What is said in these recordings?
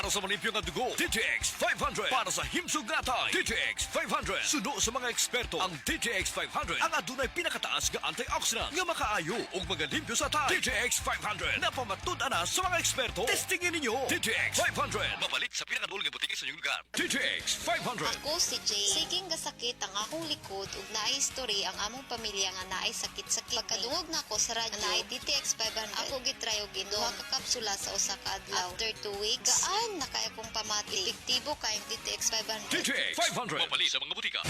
Para sa manimpyo nga dugo, DTX 500. Para sa himsog natay, DTX 500. Suno sa mga eksperto, ang DTX 500 ang adunay pinakataas nga antioxidant nga makaayo ug magalimpyo sa tay. DTX 500 na pamatud-an na sa mga eksperto. Testingin ninyo. DTX 500. Mabalik sa pinakadulong nga butiki sa inyong lugar. DTX 500. Ako si Jay. Siging gasakit ang akong likod ug naay history ang among pamilya nga naay sakit sa kidney. Pagkadungog na ko sa radyo, naay DTX 500. Ako gitry og duha ka kapsula sa usa ka adlaw. After 2 weeks, gaan na kay akong pamati. Epektibo kay ang DTX 500. DTX 500. Mabalik sa mga butika.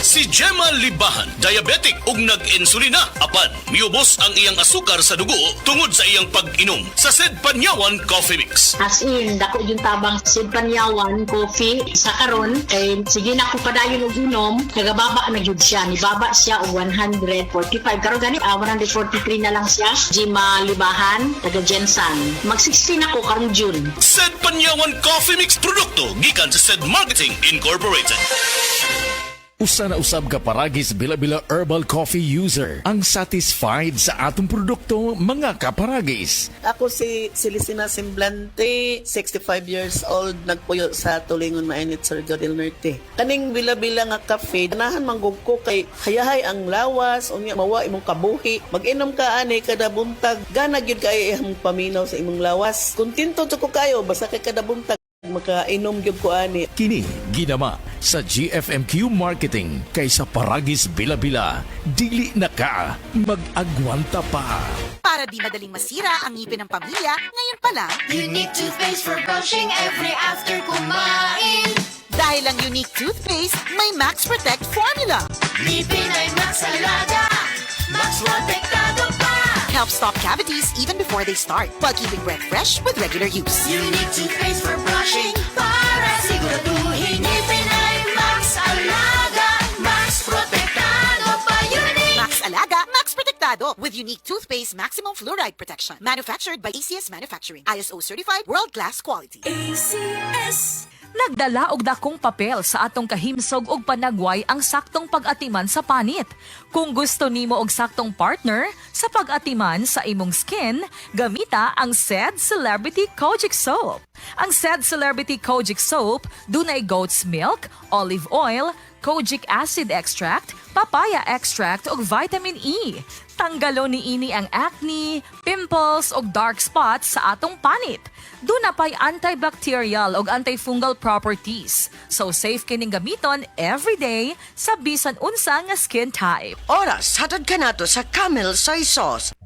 Si Gemma Libahan, diabetic ug nag-insulina. Apan, miubos ang iyang asukar sa dugo tungod sa iyang pag-inom sa Sed Panyawan Coffee Mix. As in, dako yung tabang Sid Panyawan, coffee, sa karon kay sige na ko padayon og inom, nagababa na gyud siya. Nibaba siya og 145. Karon gani 143 na lang siya. Gemma Libahan, taga Jensan. Mag-16 ako karong June. Sed Panyawan Coffee Mix produkto gikan sa Sed Marketing Incorporated. Usa na usab ka paragis bila-bila herbal coffee user ang satisfied sa atong produkto mga kaparagis. Ako si Celestina Semblante, 65 years old, nagpuyo sa Tulingon Mainit, Surigao del Norte. Kaning bila-bila nga kafe, ganahan manggug ko kay hayahay ang lawas, unya mawa imong kabuhi. Mag-inom ka ani kada buntag, gana gyud kay imong paminaw sa imong lawas. Kontento to ko kayo basta kay kada buntag makainom gyud ko ani. Kini ginama sa GFMQ Marketing kaysa paragis bila-bila dili na ka mag-agwanta pa. Para di madaling masira ang ngipin ng pamilya, ngayon pa lang, Unique toothpaste for brushing every after kumain. dahil ang unique toothpaste, may Max Protect formula. Ngipin ay Max Alaga, Max Protektado pa. Helps stop cavities even before they start, while keeping breath fresh with regular use. Unique toothpaste for brushing para siguraduhin ngipin ay Max Alaga, Max Protektado pa. Unique. Max Alaga, Max Protectado with unique toothpaste maximum fluoride protection. Manufactured by ACS Manufacturing. ISO certified world-class quality. ACS. Nagdala og dakong papel sa atong kahimsog og panagway ang saktong pag-atiman sa panit. Kung gusto nimo og saktong partner sa pag-atiman sa imong skin, gamita ang Sed Celebrity Kojic Soap. Ang Sed Celebrity Kojic Soap dunay goat's milk, olive oil, kojic acid extract, papaya extract ug vitamin E. Tanggalo niini ang acne, pimples ug dark spots sa atong panit. Duna pa'y antibacterial ug antifungal properties. So safe kining gamiton every day sa bisan unsa nga skin type. Oras, hatod ka nato sa Camel Soy Sauce.